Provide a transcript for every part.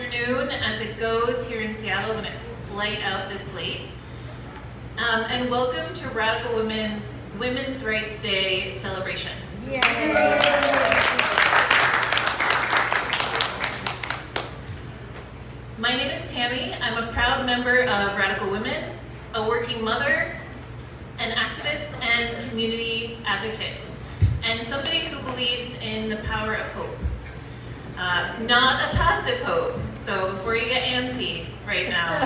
afternoon as it goes here in Seattle when it's light out this late. And welcome to Radical Women's Women's Rights Day celebration. Yay. My name is Tammy. I'm a proud member of Radical Women, a working mother, an activist and community advocate, and somebody who believes in the power of hope. Not a passive hope, so before you get antsy right now.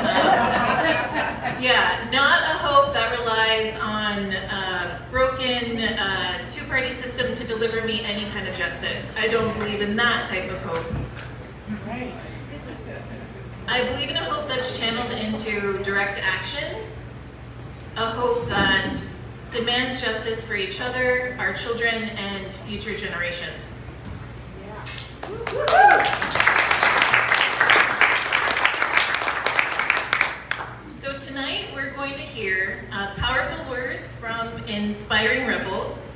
Not a hope that relies on a broken two-party system to deliver me any kind of justice. I don't believe in that type of hope. Right. I believe in a hope that's channeled into direct action, a hope that demands justice for each other, our children, and future generations. So tonight we're going to hear powerful words from inspiring rebels.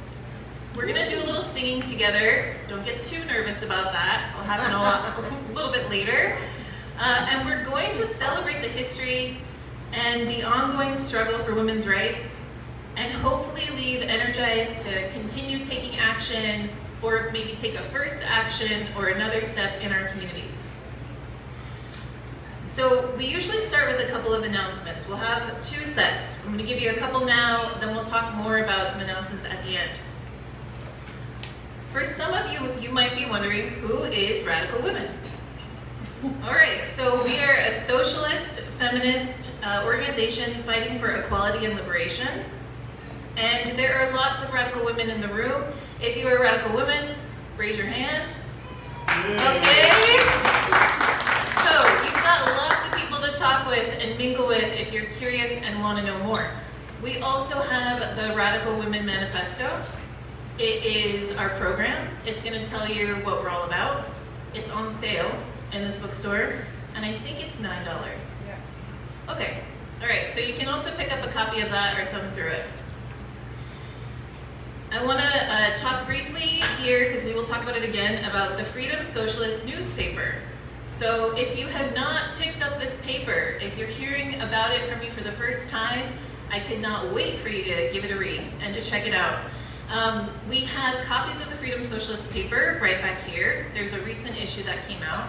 We're going to do a little singing together. Don't get too nervous about that. I'll happen a little bit later. And we're going to celebrate the history and the ongoing struggle for women's rights, and hopefully leave energized to continue taking action, or maybe take a first action or another step in our communities. So we usually start with a couple of announcements. We'll have two sets. I'm going to give you a couple now, then we'll talk more about some announcements at the end. For some of you, you might be wondering, who is Radical Women? All right, so we are a socialist, feminist organization fighting for equality and liberation. And there are lots of radical women in the room. If you are a radical woman, raise your hand. Okay. So you've got lots of people to talk with and mingle with if you're curious and want to know more. We also have the Radical Women Manifesto. It is our program. It's going to tell you what we're all about. It's on sale in this bookstore, and I think it's $9. Yes. Okay. All right. So you can also pick up a copy of that or thumb through it. I want to talk briefly here, because we will talk about it again, about the Freedom Socialist newspaper. So if you have not picked up this paper, if you're hearing about it from me for the first time, I cannot wait for you to give it a read and to check it out. We have copies of the Freedom Socialist paper right back here. There's a recent issue that came out.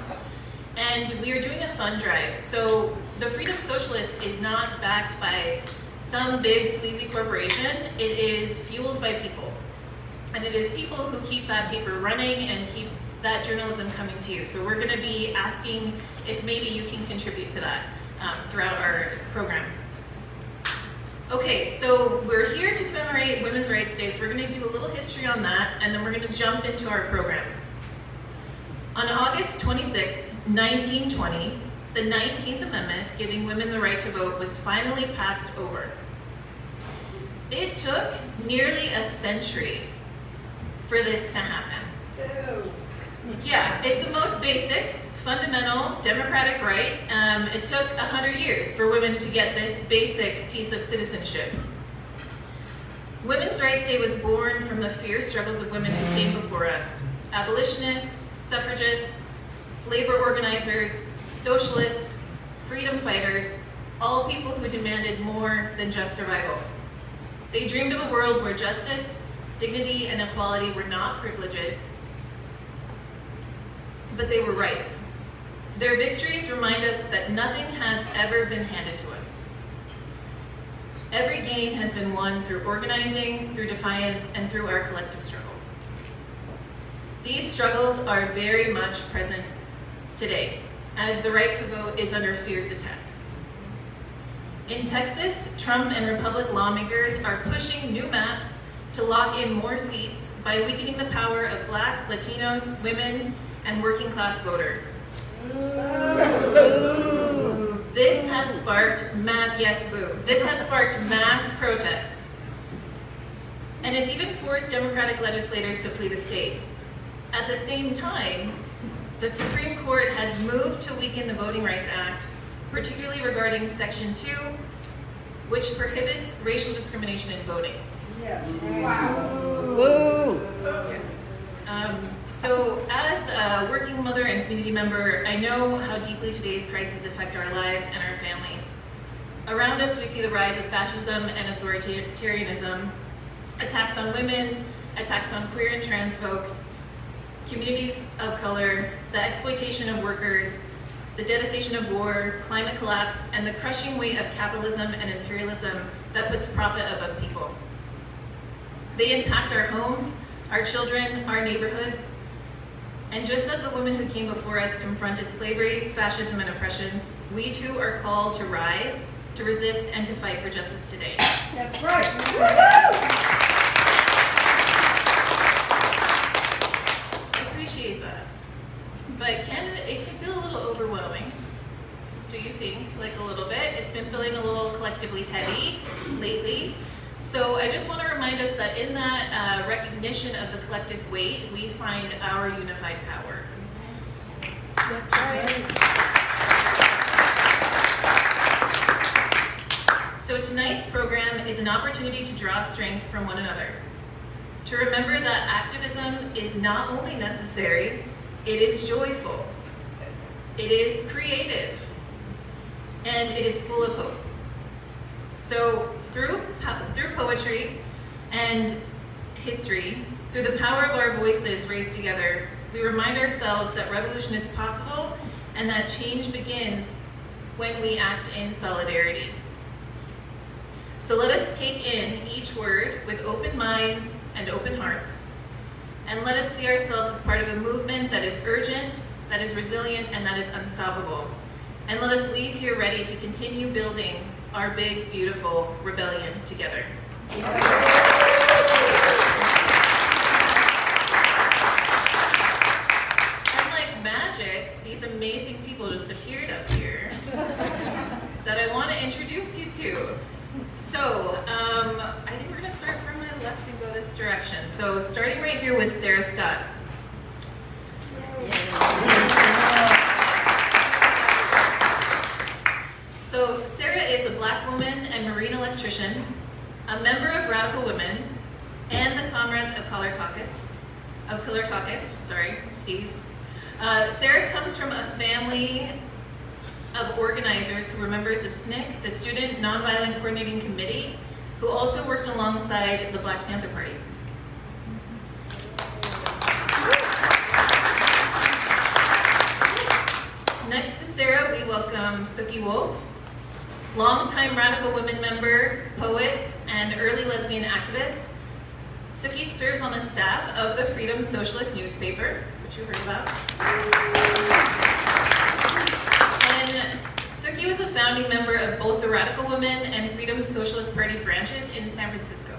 And we are doing a fund drive. So the Freedom Socialist is not backed by some big sleazy corporation. It is fueled by people. And it is people who keep that paper running and keep that journalism coming to you. So we're going to be asking if maybe you can contribute to that throughout our program. Okay, so we're here to commemorate Women's Rights Day, so we're going to do a little history on that, and then we're going to jump into our program. On August 26, 1920, the 19th Amendment, giving women the right to vote, was finally passed over. It took nearly a century for this to happen. Yeah, it's the most basic, fundamental, democratic right. It took 100 years for women to get this basic piece of citizenship. Women's Rights Day was born from the fierce struggles of women who came before us. Abolitionists, suffragists, labor organizers, socialists, freedom fighters, all people who demanded more than just survival. They dreamed of a world where justice, dignity, and equality were not privileges, but they were rights. Their victories remind us that nothing has ever been handed to us. Every gain has been won through organizing, through defiance, and through our collective struggle. These struggles are very much present today, as the right to vote is under fierce attack. In Texas, Trump and Republican lawmakers are pushing new maps to lock in more seats by weakening the power of Blacks, Latinos, women, and working class voters. Boo. This has sparked This has sparked mass protests. And it's even forced Democratic legislators to flee the state. At the same time, the Supreme Court has moved to weaken the Voting Rights Act, particularly regarding Section 2, which prohibits racial discrimination in voting. Yes. Wow. Woo. Yeah. So as a working mother and community member, I know how deeply today's crises affect our lives and our families. Around us, we see the rise of fascism and authoritarianism, attacks on women, attacks on queer and trans folk, communities of color, the exploitation of workers, the devastation of war, climate collapse, and the crushing weight of capitalism and imperialism that puts profit above people. They impact our homes, our children, our neighborhoods, and just as the women who came before us confronted slavery, fascism, and oppression, we too are called to rise, to resist, and to fight for justice today. That's right. I appreciate that. But it can feel a little overwhelming, do you think? Like a little bit? It's been feeling a little collectively heavy lately. So I just want to remind us that in that recognition of the collective weight, we find our unified power. That's right. So tonight's program is an opportunity to draw strength from one another, to remember that activism is not only necessary, it is joyful, it is creative, and it is full of hope. So through poetry and history, through the power of our voices raised together, we remind ourselves that revolution is possible and that change begins when we act in solidarity. So let us take in each word with open minds and open hearts, and let us see ourselves as part of a movement that is urgent, that is resilient, and that is unstoppable. And let us leave here ready to continue building our big, beautiful rebellion together. And like magic, these amazing people just appeared up here that I want to introduce you to. So, I think we're going to start from my left and go this direction. So, starting right here with Sarah Scott. So, Sarah is a Black woman and marine electrician, a member of Radical Women, and the Comrades of Color Caucus, C's. Sarah comes from a family of organizers who were members of SNCC, the Student Nonviolent Coordinating Committee, who also worked alongside the Black Panther Party. Next to Sarah, we welcome Suki Wolf, longtime Radical Women member, poet, and early lesbian activist. Suki serves on the staff of the Freedom Socialist newspaper, which you heard about. And Suki was a founding member of both the Radical Women and Freedom Socialist Party branches in San Francisco.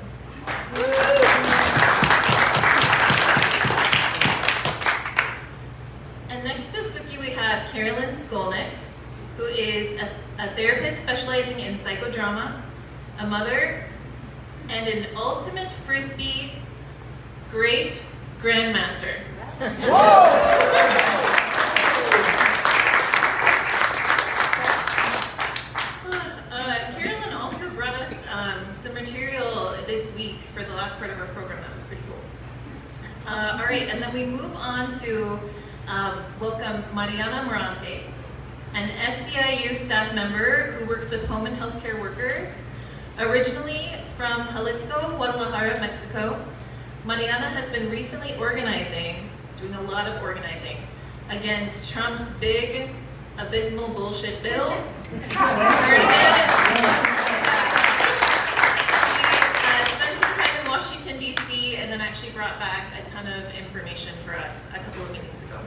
And next to Suki, we have Carolyn Skolnick, who is a therapist specializing in psychodrama, a mother, and an ultimate Frisbee great grandmaster. Carolyn also brought us some material this week for the last part of our program. That was pretty cool. All right, and then we move on to welcome Mariana Morante, an SCIU staff member who works with home and healthcare workers. Originally from Jalisco, Guadalajara, Mexico, Mariana has been recently doing a lot of organizing, against Trump's big, abysmal bullshit bill. Heard again. She spent some time in Washington, D.C., and then actually brought back a ton of information for us a couple of meetings ago.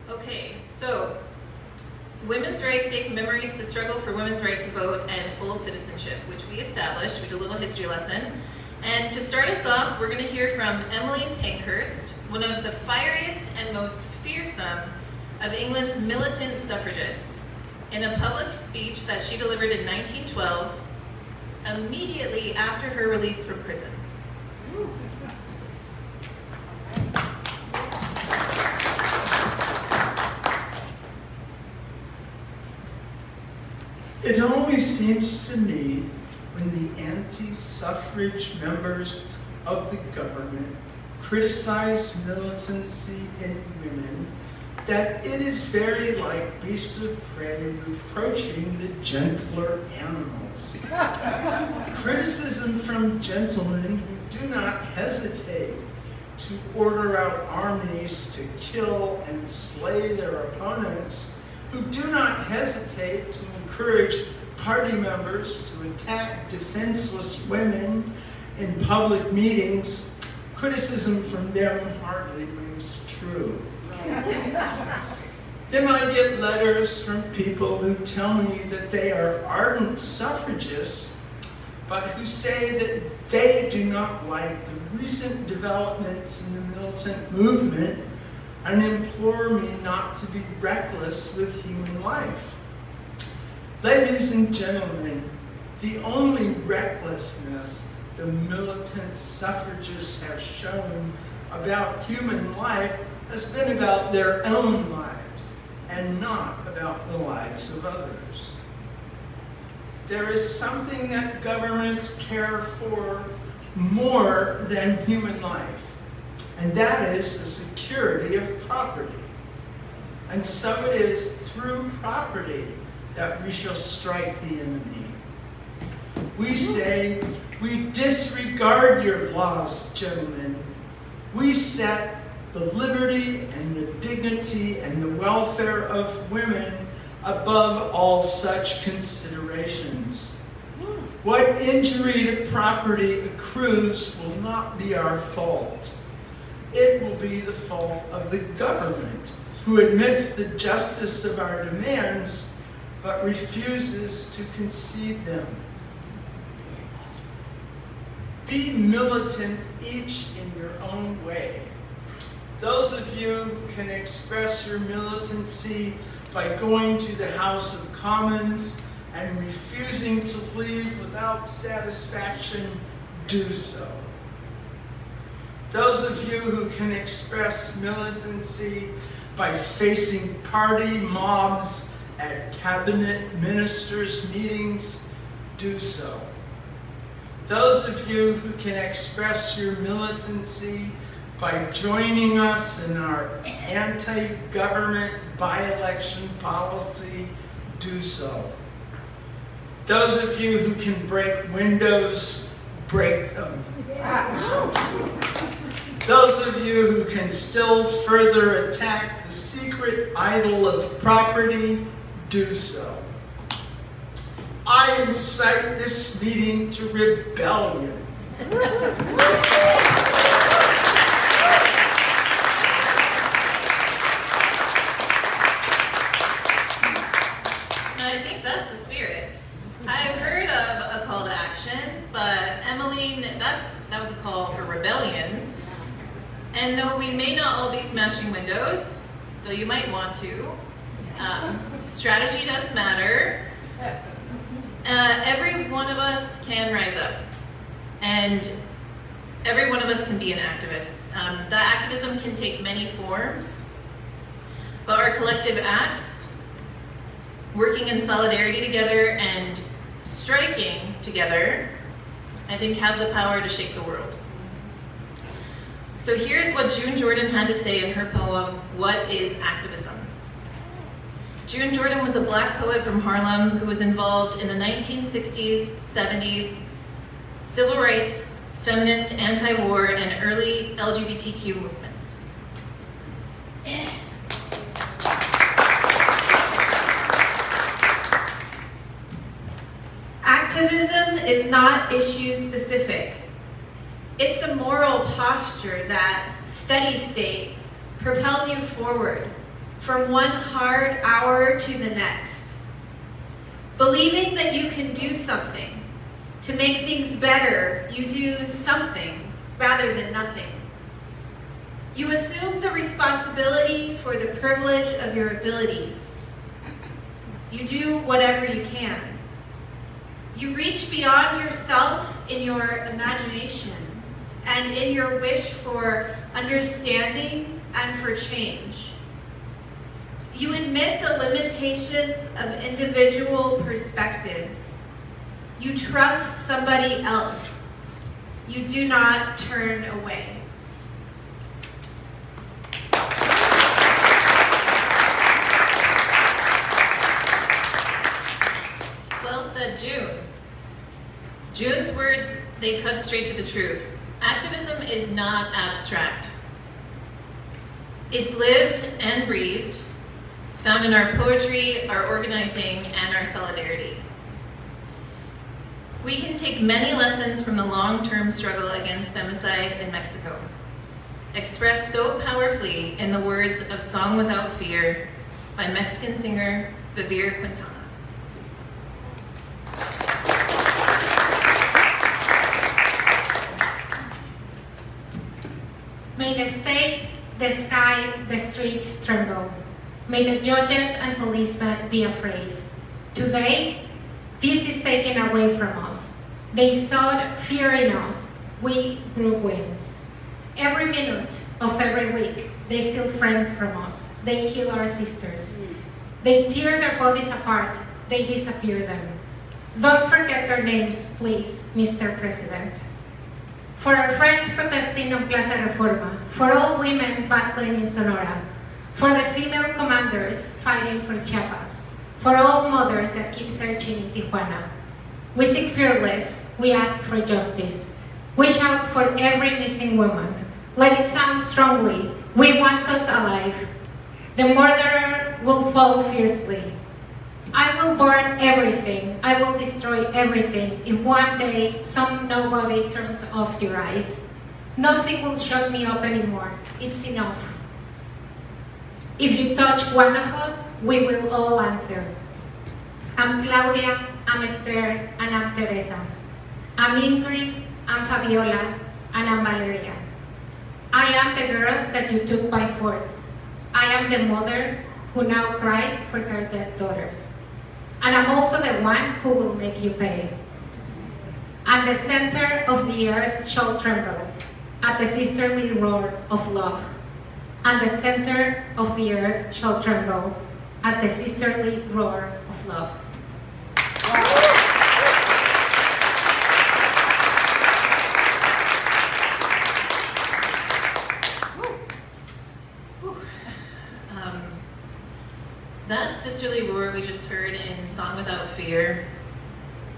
Okay, so Women's Rights Day commemorates the struggle for women's right to vote and full citizenship, which we established. We did a little history lesson. And to start us off, we're going to hear from Emily Pankhurst, one of the fieriest and most fearsome of England's militant suffragists, in a public speech that she delivered in 1912, immediately after her release from prison. It always seems to me when the anti-suffrage members of the government criticize militancy in women that it is very like beasts of prey reproaching the gentler animals. Criticism from gentlemen who do not hesitate to order out armies to kill and slay their opponents, who do not hesitate to encourage party members to attack defenseless women in public meetings, criticism from them hardly rings true. Then I get letters from people who tell me that they are ardent suffragists, but who say that they do not like the recent developments in the militant movement and implore me not to be reckless with human life. Ladies and gentlemen, the only recklessness the militant suffragists have shown about human life has been about their own lives and not about the lives of others. There is something that governments care for more than human life, and that is the security of property. And so it is through property that we shall strike the enemy. We say, we disregard your laws, gentlemen. We set the liberty and the dignity and the welfare of women above all such considerations. What injury to property accrues will not be our fault. It will be the fault of the government, who admits the justice of our demands, but refuses to concede them. Be militant each in your own way. Those of you who can express your militancy by going to the House of Commons and refusing to leave without satisfaction, do so. Those of you who can express militancy by facing party mobs at cabinet ministers' meetings, do so. Those of you who can express your militancy by joining us in our anti-government by-election policy, do so. Those of you who can break windows, break them. Those of you who can still further attack the secret idol of property, do so. I incite this meeting to rebellion. I think that's the spirit. I've heard of a call to action, but Emmeline, that was a call for rebellion. And though we may not all be smashing windows, though you might want to, strategy does matter. Every one of us can rise up, and every one of us can be an activist. The activism can take many forms, but our collective acts, working in solidarity together and striking together, I think have the power to shake the world. So here's what June Jordan had to say in her poem, What is Activism? June Jordan was a black poet from Harlem who was involved in the 1960s, 70s, civil rights, feminist, anti-war, and early LGBTQ movements. Activism is not issue specific. It's a moral posture that, steady state, propels you forward from one hard hour to the next. Believing that you can do something. To make things better, you do something rather than nothing. You assume the responsibility for the privilege of your abilities. You do whatever you can. You reach beyond yourself in your imagination and in your wish for understanding and for change. You admit the limitations of individual perspectives. You trust somebody else. You do not turn away. Well said, June. June's words, they cut straight to the truth. Activism is not abstract. It's lived and breathed, found in our poetry, our organizing, and our solidarity. We can take many lessons from the long-term struggle against femicide in Mexico, expressed so powerfully in the words of Song Without Fear by Mexican singer Vivir Quintana. May the state, the sky, the streets tremble. May the judges and policemen be afraid. Today, this is taken away from us. They sowed fear in us. We grew wings. Every minute of every week, they steal friends from us. They kill our sisters. They tear their bodies apart. They disappear them. Don't forget their names, please, Mr. President. For our friends protesting on Plaza Reforma, for all women battling in Sonora, for the female commanders fighting for Chiapas, for all mothers that keep searching in Tijuana. We seek fearless, we ask for justice. We shout for every missing woman. Let it sound strongly, we want us alive. The murderer will fall fiercely. I will burn everything, I will destroy everything if one day some nobody turns off your eyes. Nothing will shut me up anymore, it's enough. If you touch one of us, we will all answer. I'm Claudia, I'm Esther, and I'm Teresa. I'm Ingrid, I'm Fabiola, and I'm Valeria. I am the girl that you took by force. I am the mother who now cries for her dead daughters. And I'm also the one who will make you pay. And the center of the earth shall tremble at the sisterly roar of love. And the center of the earth shall tremble at the sisterly roar of love. That sisterly roar we just heard in Song Without Fear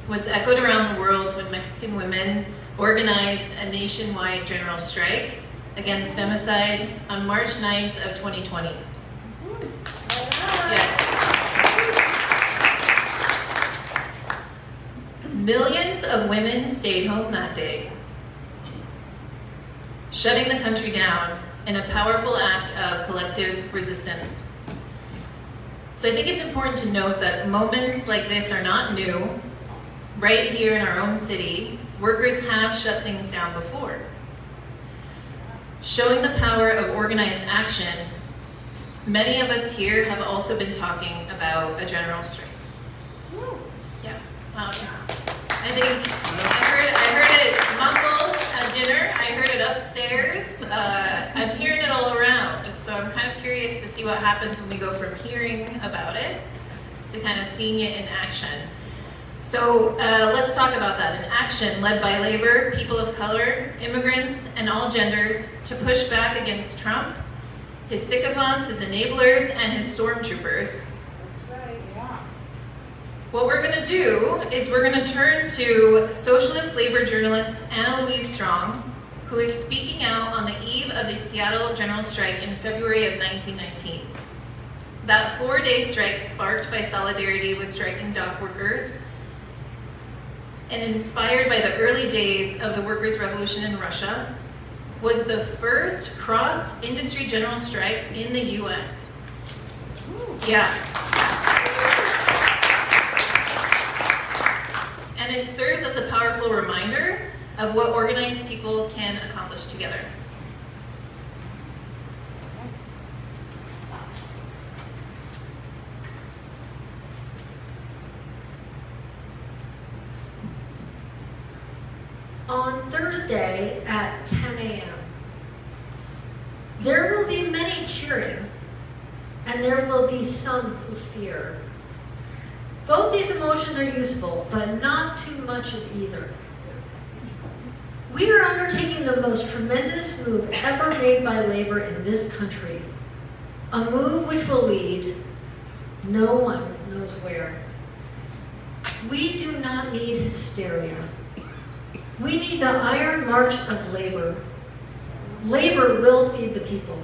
was echoed around the world when Mexican women organized a nationwide general strike against femicide on March 9th of 2020. Yes. Millions of women stayed home that day, shutting the country down in a powerful act of collective resistance. So I think it's important to note that moments like this are not new. Right here in our own city, workers have shut things down before. Showing the power of organized action, many of us here have also been talking about a general strike. Yeah. I think I heard it mumbled at dinner. I heard it upstairs. I'm hearing it all around. So I'm kind of curious to see what happens when we go from hearing about it to kind of seeing it in action. So let's talk about that. An action led by labor, people of color, immigrants, and all genders to push back against Trump, his sycophants, his enablers, and his stormtroopers. That's right, yeah. What we're going to do is we're going to turn to socialist labor journalist Anna Louise Strong, who is speaking out on the eve of the Seattle general strike in February of 1919. That 4-day strike, sparked by solidarity with striking dock workers and inspired by the early days of the workers' revolution in Russia, was the first cross-industry general strike in the US. Yeah. And it serves as a powerful reminder of what organized people can accomplish together. On Thursday at 10 a.m., there will be many cheering, and there will be some who fear. Both these emotions are useful, but not too much of either. We are undertaking the most tremendous move ever made by labor in this country. A move which will lead no one knows where. We do not need hysteria. We need the iron march of labor. Labor will feed the people.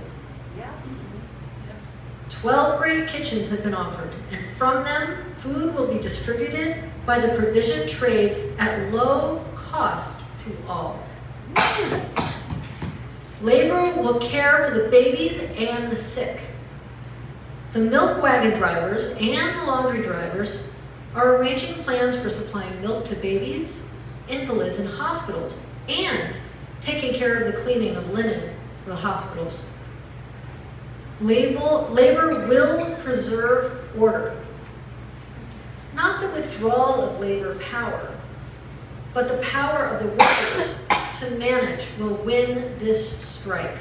12 great kitchens have been offered, and from them, food will be distributed by the provision trades at low cost to all. Labor will care for the babies and the sick. The milk wagon drivers and the laundry drivers are arranging plans for supplying milk to babies, invalids, and hospitals, and taking care of the cleaning of linen for the hospitals. Labor will preserve order. Not the withdrawal of labor power, but the power of the workers to manage will win this strike.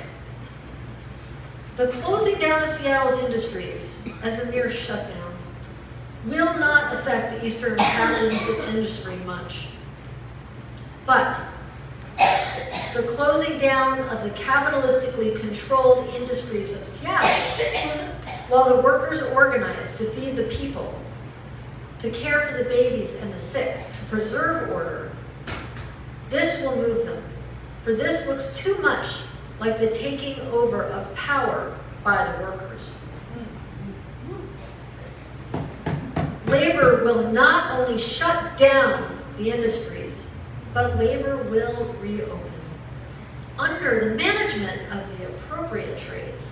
The closing down of Seattle's industries as a mere shutdown will not affect the eastern inhabitants of industry much. But the closing down of the capitalistically controlled industries of Seattle, while the workers organize to feed the people, to care for the babies and the sick, to preserve order, this will move them. For this looks too much like the taking over of power by the workers. Labor will not only shut down the industries, but labor will reopen under the management of the appropriate trades.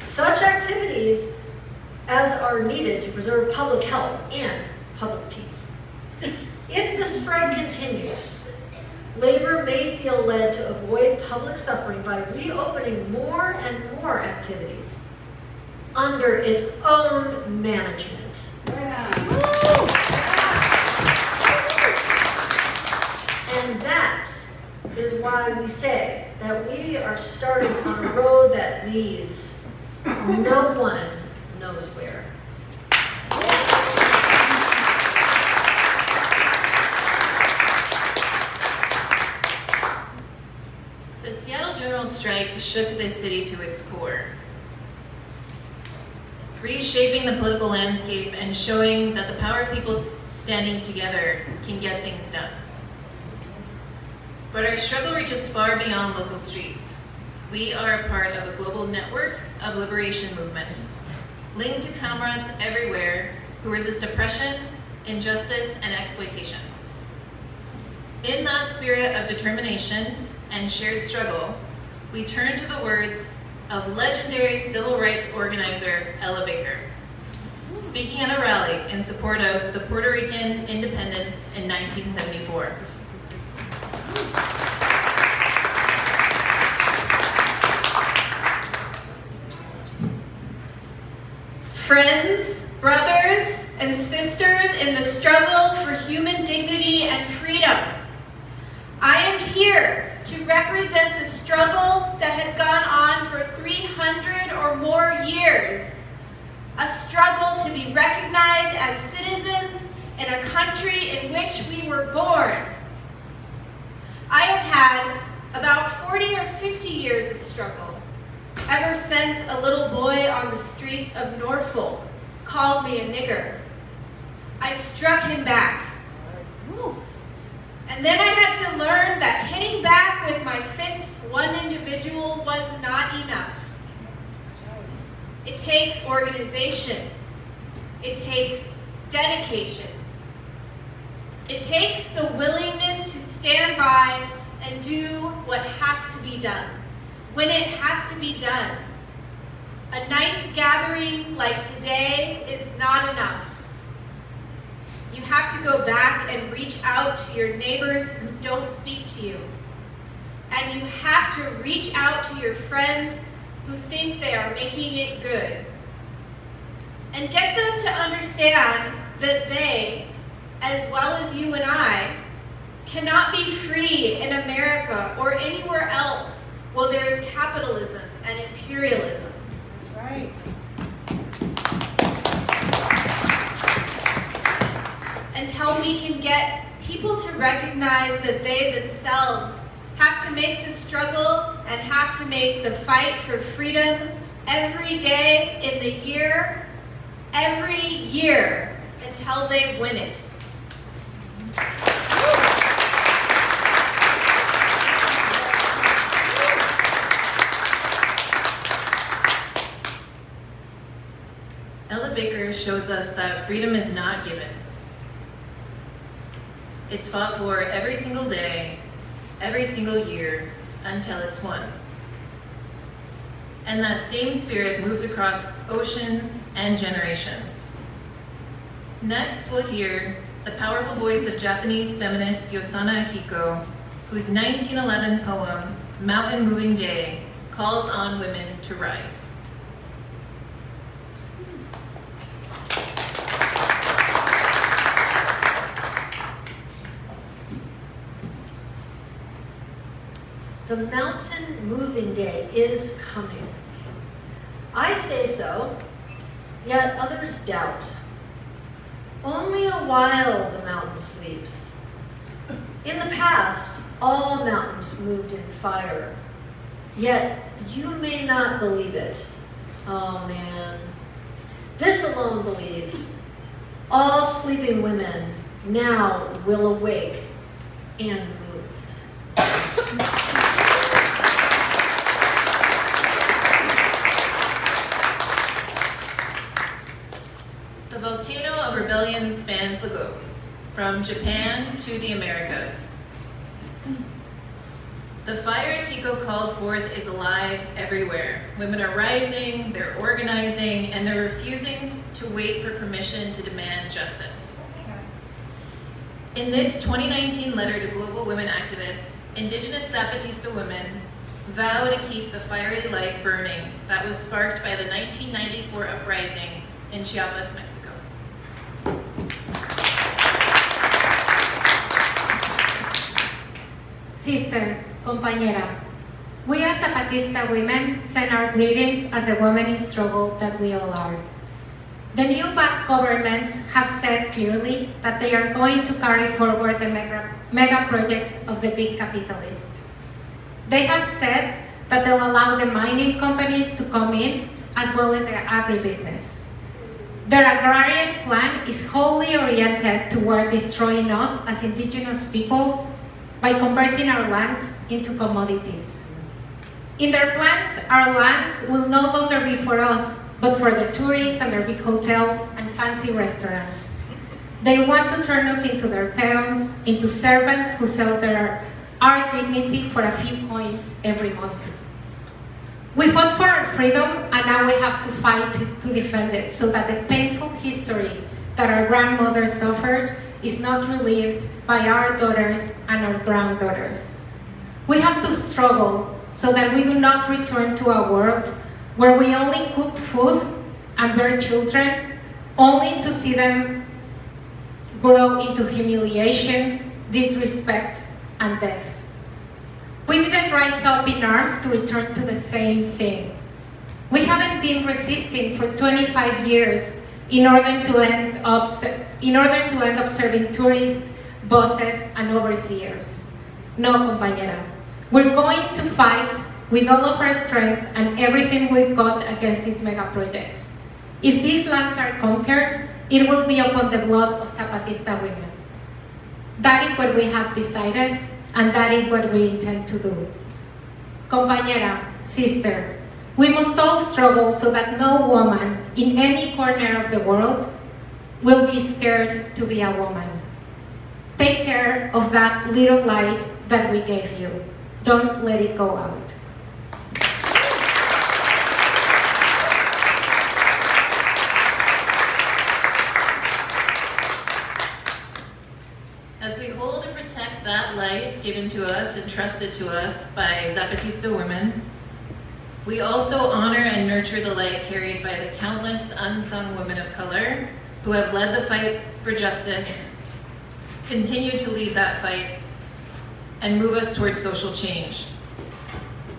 Such activities as are needed to preserve public health and public peace. If the strike continues, labor may feel led to avoid public suffering by reopening more and more activities under its own management. And that is why we say that we are starting on a road that leads no one knows where. The Seattle General Strike shook the city to its core, reshaping the political landscape and showing that the power of people standing together can get things done. But our struggle reaches far beyond local streets. We are a part of a global network of liberation movements, linked to comrades everywhere who resist oppression, injustice, and exploitation. In that spirit of determination and shared struggle, we turn to the words of legendary civil rights organizer Ella Baker, speaking at a rally in support of the Puerto Rican independence in 1974. Friends, brothers, and sisters in the struggle for human dignity and freedom, I am here to represent the struggle that has gone on for 300 or more years, a struggle to be recognized as citizens in a country in which we were born. I have had about 40 or 50 years of struggle, ever since a little boy on the streets of Norfolk called me a nigger. I struck him back. And then I had to learn that hitting back with my fists one individual was not enough. It takes organization. It takes dedication. It takes the willingness to stand by and do what has to be done, when it has to be done. A nice gathering like today is not enough. You have to go back and reach out to your neighbors who don't speak to you. And you have to reach out to your friends who think they are making it good. And get them to understand that they, as well as you and I, cannot be free in America or anywhere else while there is capitalism and imperialism. That's right. how we can get people to recognize that they themselves have to make the struggle and have to make the fight for freedom every day in the year, every year, until they win it. Ella Baker shows us that freedom is not given. It's fought for every single day, every single year, until it's won. And that same spirit moves across oceans and generations. Next, we'll hear the powerful voice of Japanese feminist Yosana Akiko, whose 1911 poem, Mountain Moving Day, calls on women to rise. The mountain moving day is coming. I say so, yet others doubt. Only a while the mountain sleeps. In the past, all mountains moved in fire. Yet you may not believe it. Oh man. This alone believe. All sleeping women now will awake and move. The volcano of rebellion spans the globe, from Japan to the Americas. The fire Akiko called forth is alive everywhere. Women are rising, they're organizing, and they're refusing to wait for permission to demand justice. In this 2019 letter to global women activists, Indigenous Zapatista women vow to keep the fiery light burning that was sparked by the 1994 uprising in Chiapas, Mexico. Sister, compañera, we as Zapatista women send our greetings as a women in struggle that we all are. The new back governments have said clearly that they are going to carry forward the mega projects of the big capitalists. They have said that they'll allow the mining companies to come in as well as the agribusiness. Their agrarian plan is wholly oriented toward destroying us as indigenous peoples by converting our lands into commodities. In their plans, our lands will no longer be for us, but for the tourists and their big hotels and fancy restaurants. They want to turn us into their peons, into servants who sell our dignity for a few coins every month. We fought for our freedom, and now we have to fight to defend it so that the painful history that our grandmothers suffered is not relived by our daughters and our granddaughters. We have to struggle so that we do not return to a world where we only cook food and bear children, only to see them grow into humiliation, disrespect, and death. We didn't rise up in arms to return to the same thing. We haven't been resisting for 25 years in order to end up serving tourists, bosses, and overseers. No, compañera. We're going to fight with all of our strength and everything we've got against these mega projects. If these lands are conquered, it will be upon the blood of Zapatista women. That is what we have decided, and that is what we intend to do. Compañera, sister, we must all struggle so that no woman in any corner of the world will be scared to be a woman. Take care of that little light that we gave you. Don't let it go out. As we hold and protect that light given to us and trusted to us by Zapatista women, we also honor and nurture the light carried by the countless unsung women of color who have led the fight for justice, continue to lead that fight, and move us towards social change.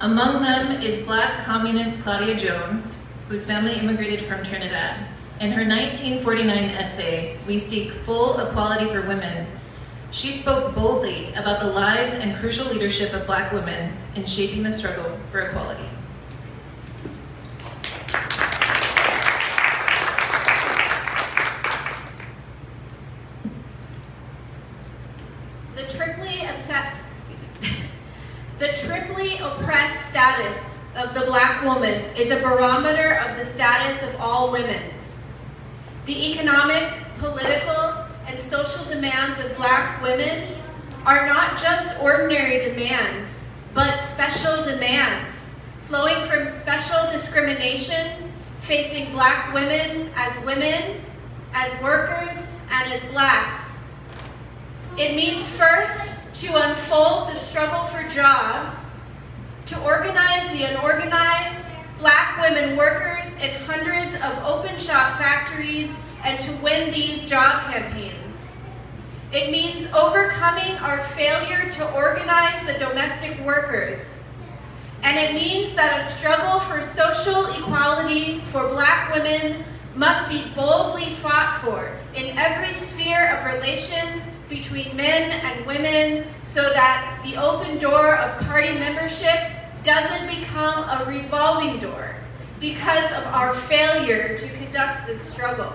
Among them is Black communist Claudia Jones, whose family immigrated from Trinidad. In her 1949 essay, We Seek Full Equality for Women, she spoke boldly about the lives and crucial leadership of Black women in shaping the struggle for equality. The triply oppressed status of the Black woman is a barometer of the status of all women. The economic, political, and social demands of Black women are not just ordinary demands, but special demands, flowing from special discrimination facing Black women, as workers, and as Blacks. It means first to unfold the struggle for jobs, to organize the unorganized Black women workers in hundreds of open shop factories and to win these job campaigns. It means overcoming our failure to organize the domestic workers. And it means that a struggle for social equality for Black women must be boldly fought for in every sphere of relations between men and women, so that the open door of party membership doesn't become a revolving door because of our failure to conduct this struggle.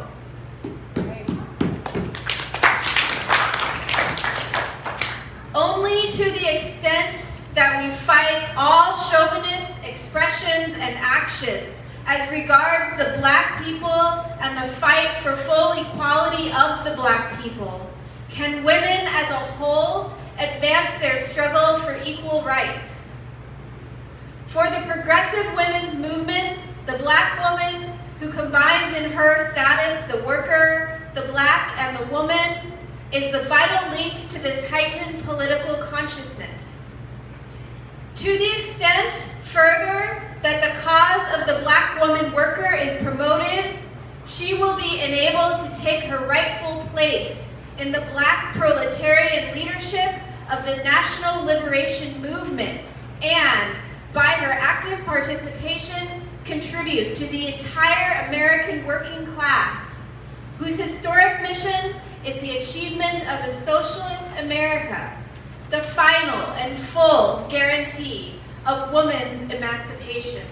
Only to the extent that we fight all chauvinist expressions and actions as regards the Black people and the fight for full equality of the Black people can women as a whole advance their struggle for equal rights. For the progressive women's movement, the Black woman who combines in her status the worker, the Black, and the woman is the vital link to this heightened political consciousness. To the extent, further, that the cause of the Black woman worker is promoted, she will be enabled to take her rightful place in the Black proletarian leadership of the national liberation movement, and by her active participation, contribute to the entire American working class, whose historic mission is the achievement of a socialist America, the final and full guarantee of women's emancipation.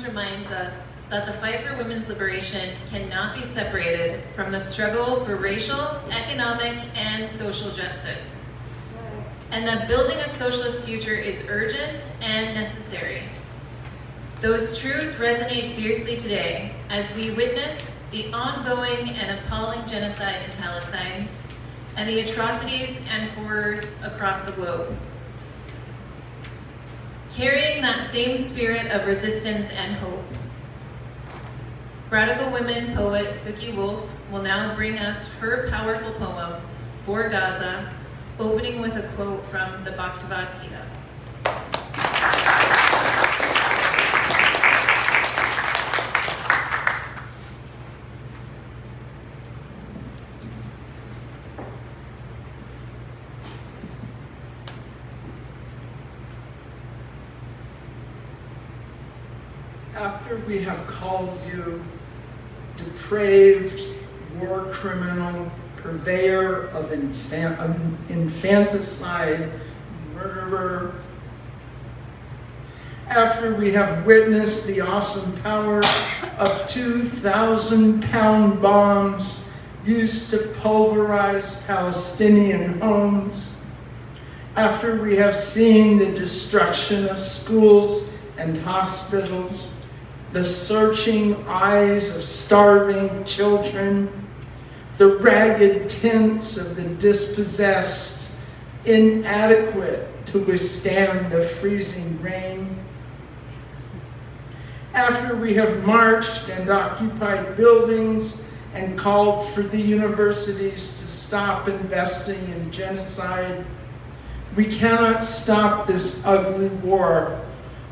Reminds us that the fight for women's liberation cannot be separated from the struggle for racial, economic, and social justice, and that building a socialist future is urgent and necessary. Those truths resonate fiercely today as we witness the ongoing and appalling genocide in Palestine and the atrocities and horrors across the globe. Carrying that same spirit of resistance and hope, radical women poet Suki Wolf will now bring us her powerful poem, For Gaza, opening with a quote from the Bhagavad Gita. After we have called you depraved war criminal, purveyor of infanticide, murderer, after we have witnessed the awesome power of 2,000-pound bombs used to pulverize Palestinian homes, after we have seen the destruction of schools and hospitals, the searching eyes of starving children, the ragged tents of the dispossessed, inadequate to withstand the freezing rain. After we have marched and occupied buildings and called for the universities to stop investing in genocide, we cannot stop this ugly war.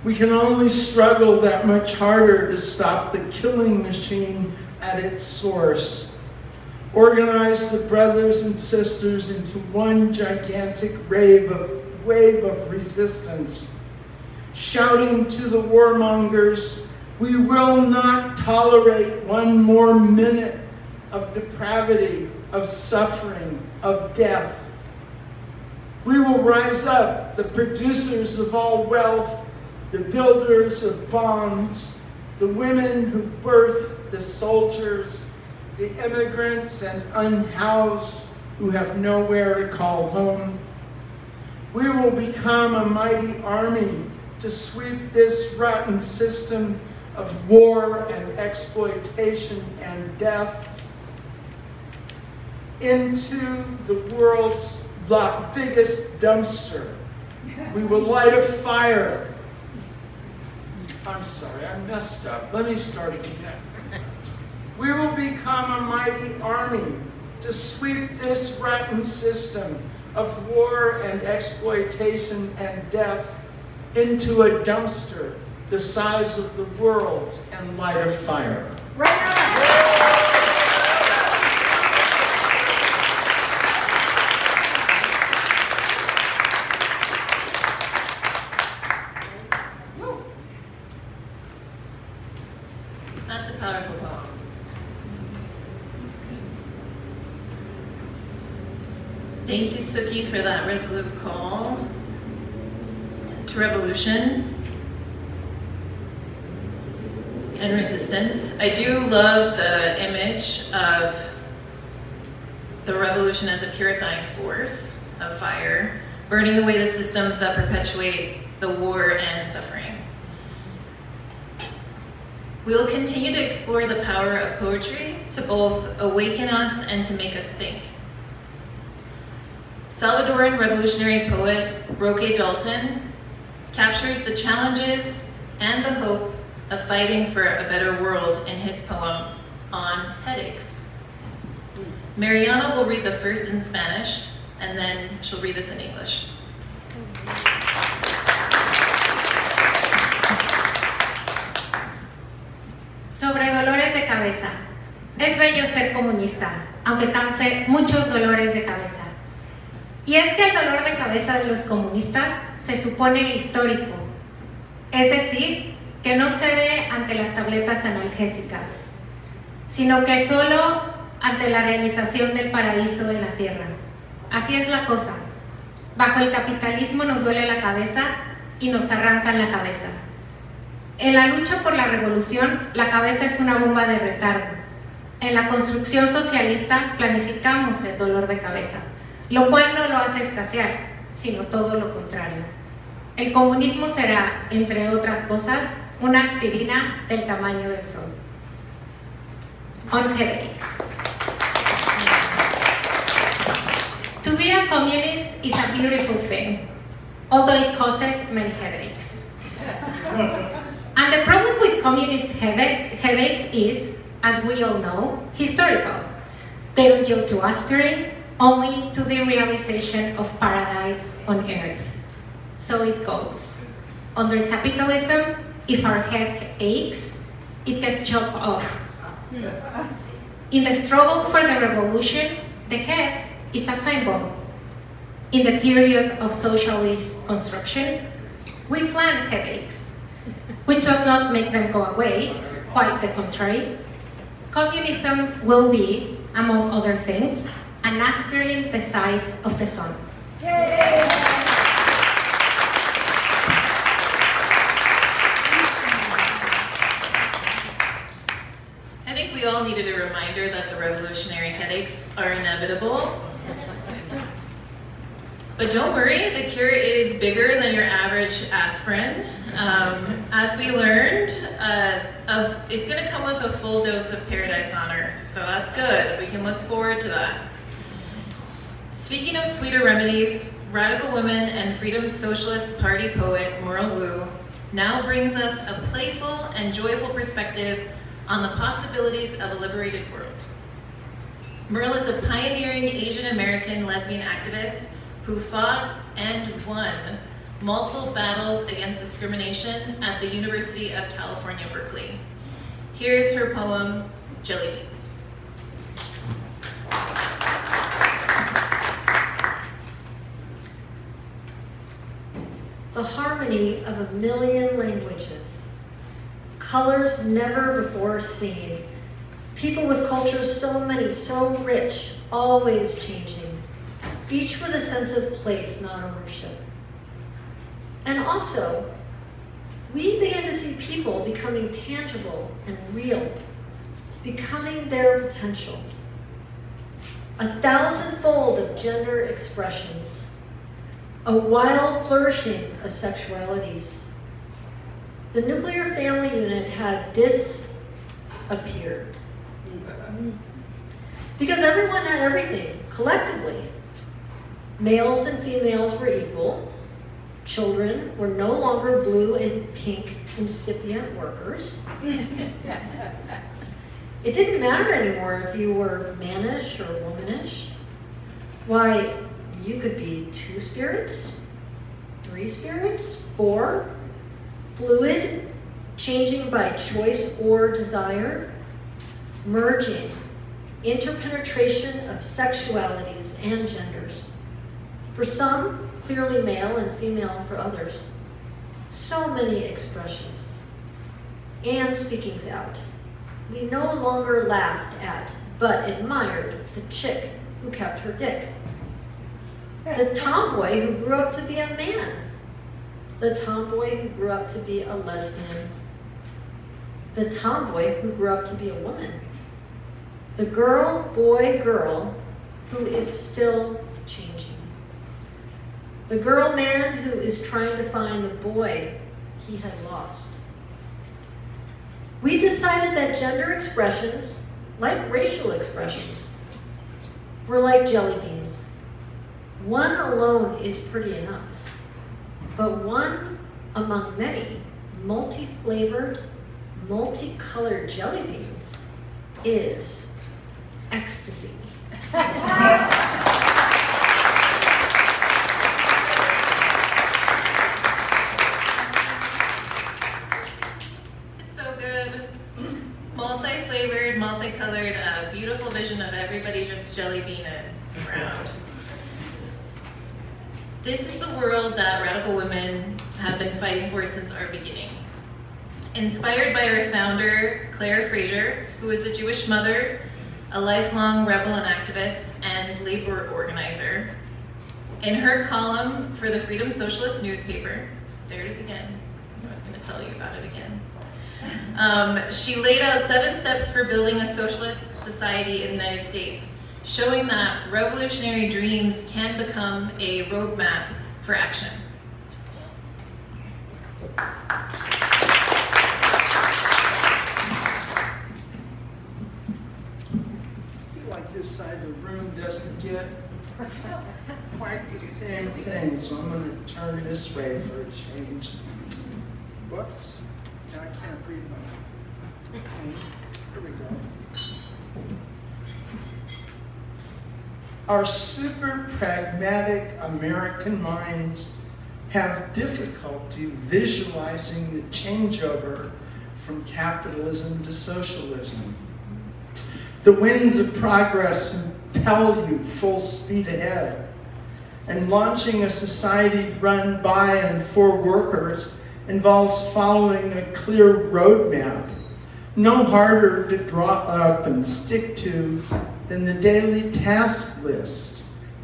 We can only struggle that much harder to stop the killing machine at its source. organize the brothers and sisters into one gigantic wave of resistance, shouting to the warmongers, "We will not tolerate one more minute of depravity, of suffering, of death. We will rise up, the producers of all wealth, the builders of bombs, the women who birth the soldiers, the immigrants and unhoused who have nowhere to call home. We will become a mighty army to sweep this rotten system of war and exploitation and death into the world's biggest dumpster. We will light a fire." I'm sorry, I messed up. Let me start again. "We will become a mighty army to sweep this rotten system of war and exploitation and death into a dumpster the size of the world and light a fire." That's a powerful poem. Thank you, Suki, for that resolute call to revolution and resistance. I do love the image of the revolution as a purifying force of fire, burning away the systems that perpetuate the war and suffering. We will continue to explore the power of poetry to both awaken us and to make us think. Salvadoran revolutionary poet Roque Dalton captures the challenges and the hope of fighting for a better world in his poem, On Headaches. Mariana will read the first in Spanish, and then she'll read this in English. Sobre dolores de cabeza. Es bello ser comunista, aunque cause muchos dolores de cabeza. Y es que el dolor de cabeza de los comunistas se supone histórico, es decir, que no cede ante las tabletas analgésicas, sino que solo ante la realización del paraíso en la tierra. Así es la cosa. Bajo el capitalismo nos duele la cabeza y nos arrancan la cabeza. En la lucha por la revolución, la cabeza es una bomba de retardo. En la construcción socialista planificamos el dolor de cabeza, lo cual no lo hace escasear, sino todo lo contrario. El comunismo será, entre otras cosas, una aspirina del tamaño del sol. On headaches. To be a communist is a beautiful thing, although it causes many headaches. And the problem with communist headaches is, as we all know, historical. They don't yield to aspirin, only to the realization of paradise on earth. So it goes. Under capitalism, if our head aches, it gets chopped off. In the struggle for the revolution, the head is a time bomb. In the period of socialist construction, we plan headaches, which does not make them go away, quite the contrary. Communism will be, among other things, an aspirin the size of the sun. I think we all needed a reminder that the revolutionary headaches are inevitable. But don't worry, the cure is bigger than your average aspirin. As we learned, it's going to come with a full dose of paradise on earth, so that's good. We can look forward to that. Speaking of sweeter remedies, radical woman and Freedom Socialist Party poet Merle Wu now brings us a playful and joyful perspective on the possibilities of a liberated world. Merle is a pioneering Asian American lesbian activist who fought and won multiple battles against discrimination at the University of California, Berkeley. Here's her poem, Jelly Beans. harmony of 1,000,000 languages, colors never before seen, people with cultures so many, so rich, always changing, each with a sense of place, not ownership. And also, we began to see people becoming tangible and real, becoming their potential. 1,000-fold of gender expressions, a wild flourishing of sexualities. The nuclear family unit had disappeared. Because everyone had everything, collectively. Males and females were equal. Children were no longer blue and pink incipient workers. It didn't matter anymore if you were mannish or womanish. Why, you could be 2 spirits, 3 spirits, 4, fluid, changing by choice or desire, merging, interpenetration of sexualities and genders. For some, clearly male and female for others. So many expressions. And speakings out. We no longer laughed at, but admired the chick who kept her dick. The tomboy who grew up to be a man. The tomboy who grew up to be a lesbian. The tomboy who grew up to be a woman. The girl, boy, girl who is still changing. The girl man who is trying to find the boy he had lost. We decided that gender expressions, like racial expressions, were like jelly beans. One alone is pretty enough, but one among many multi-flavored, multicolored jelly beans is ecstasy. It's so good. Multi-flavored, multicolored, a beautiful vision of everybody just jelly beaning around. This is the world that radical women have been fighting for since our beginning. Inspired by our founder, Claire Fraser, who is a Jewish mother, a lifelong rebel and activist, and labor organizer. In her column for the Freedom Socialist newspaper, there it is again, I was going to tell you about it again. She laid out 7 steps for building a socialist society in the United States, showing that revolutionary dreams can become a roadmap for action. This side of the room doesn't get quite the same thing, so I'm going to turn this way for a change. Whoops, I can't read my. Here we go. Our super pragmatic American minds have difficulty visualizing the changeover from capitalism to socialism. The winds of progress impel you full speed ahead, and launching a society run by and for workers involves following a clear roadmap, no harder to draw up and stick to than the daily task list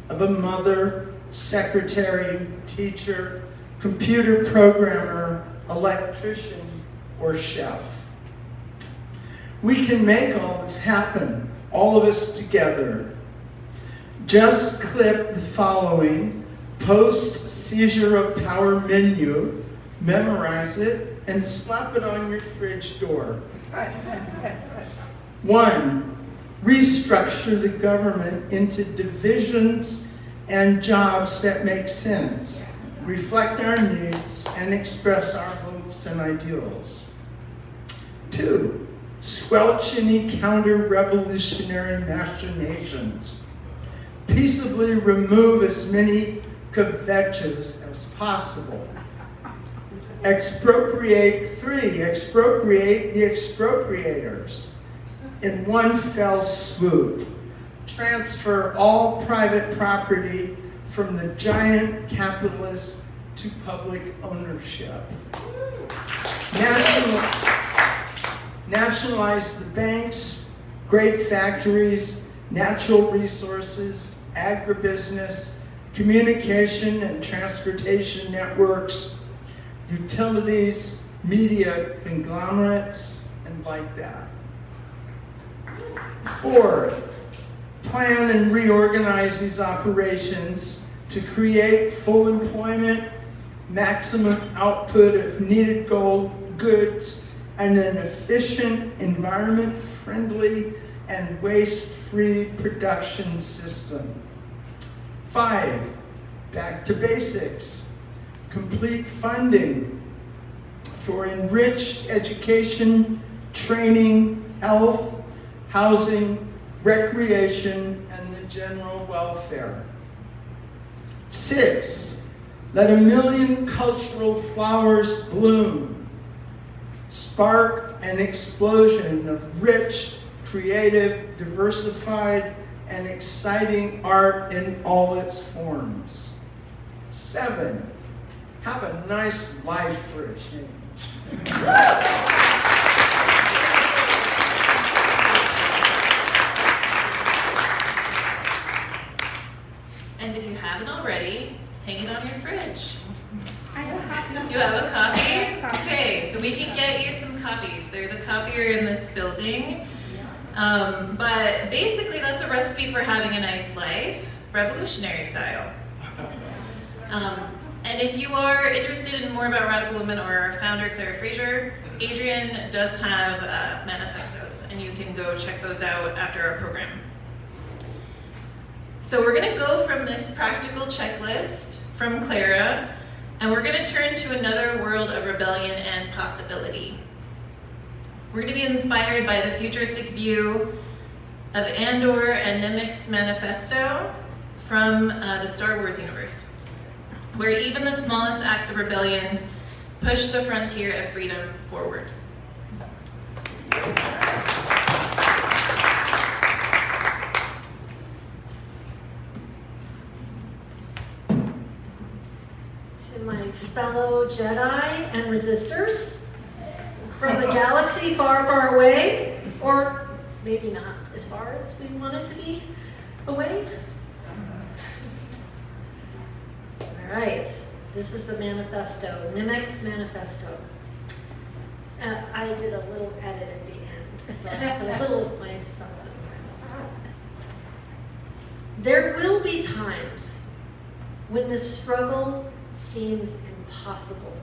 of a mother, secretary, teacher, computer programmer, electrician, or chef. We can make all this happen, all of us together. Just clip the following post-seizure of power menu, memorize it, and slap it on your fridge door. 1, restructure the government into divisions and jobs that make sense, reflect our needs, and express our hopes and ideals. 2, squelch any counter-revolutionary machinations. Peaceably remove as many kvetches as possible. 3, expropriate the expropriators. In one fell swoop, transfer all private property from the giant capitalists to public ownership. Nationalize the banks, great factories, natural resources, agribusiness, communication and transportation networks, utilities, media conglomerates, and like that. 4, plan and reorganize these operations to create full employment, maximum output of needed goods, and an efficient, environment-friendly, and waste-free production system. 5, back to basics. Complete funding for enriched education, training, health, housing, recreation, and the general welfare. 6, let 1 million cultural flowers bloom. Spark an explosion of rich, creative, diversified, and exciting art in all its forms. 7, have a nice life for a change. And if you haven't already, hang it on your fridge. I have a copy. You have a copy? I have a copy. Okay, so we can get you some copies. There's a copier in this building. But basically that's a recipe for having a nice life, revolutionary style. And if you are interested in more about Radical Women or our founder, Clara Fraser, Adrian does have manifestos, and you can go check those out after our program. So we're gonna go from this practical checklist from Clara, and we're gonna turn to another world of rebellion and possibility. We're gonna be inspired by the futuristic view of Andor and Nemik's manifesto from the Star Wars universe, where even the smallest acts of rebellion push the frontier of freedom forward. To my fellow Jedi and resistors from a galaxy far, far away, or maybe not as far as we want it to be away. All right, this is the manifesto, Nemik's manifesto. I did a little edit at the end, so I put a little of myself in there. There will be times when the struggle seems impossible.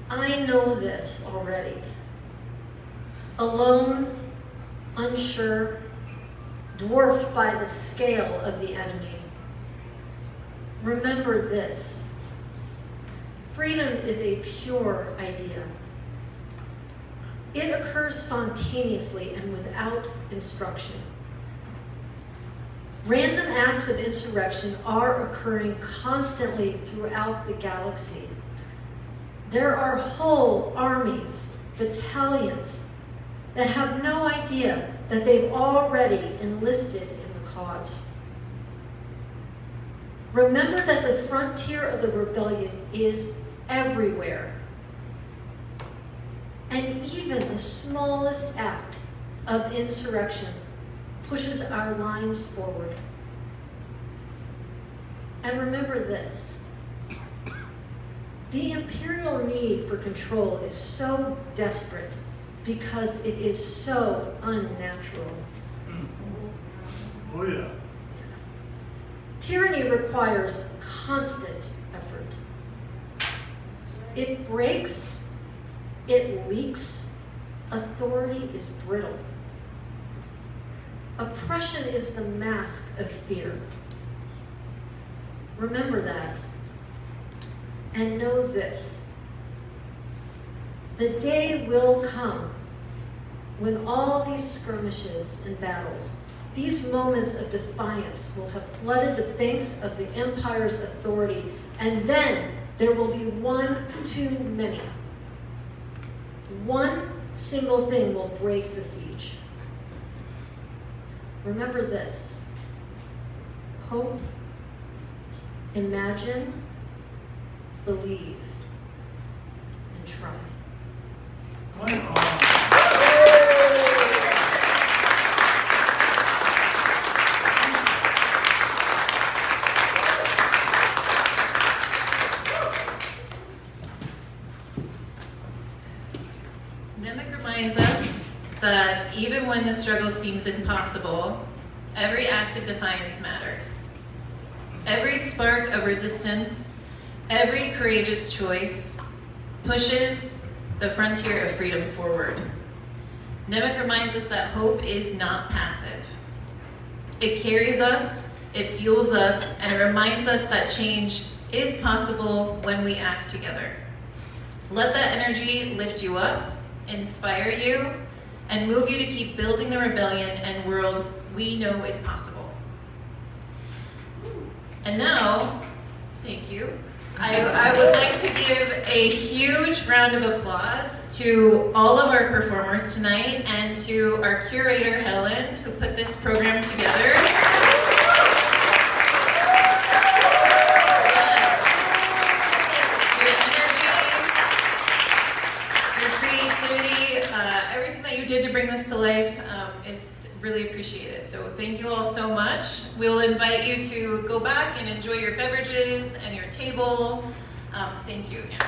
I know this already. Alone, unsure, dwarfed by the scale of the enemy. Remember this. Freedom is a pure idea. It occurs spontaneously and without instruction. Random acts of insurrection are occurring constantly throughout the galaxy. There are whole armies, battalions, that have no idea that they've already enlisted in the cause. Remember that the frontier of the rebellion is everywhere. And even the smallest act of insurrection pushes our lines forward. And remember this. The imperial need for control is so desperate because it is so unnatural. Oh yeah. Tyranny requires constant effort. It breaks, it leaks, authority is brittle. Oppression is the mask of fear. Remember that. And know this. The day will come when all these skirmishes and battles, these moments of defiance will have flooded the banks of the empire's authority, and then there will be one too many. One single thing will break the siege. Remember this. Hope, imagine, believe, and try. One on. Nemec reminds us that even when the struggle seems impossible, every act of defiance matters. Every spark of resistance, every courageous choice pushes the frontier of freedom forward. Nemec reminds us that hope is not passive. It carries us, it fuels us, and it reminds us that change is possible when we act together. Let that energy lift you up, inspire you, and move you to keep building the rebellion and world we know is possible. And now, thank you, I would like to give a huge round of applause to all of our performers tonight and to our curator, Helen, who put this program together. Your energy, your creativity, everything that you did to bring this to life is really appreciated. So thank you all so much. We'll invite you to go back and enjoy your beverages and your table. Thank you again.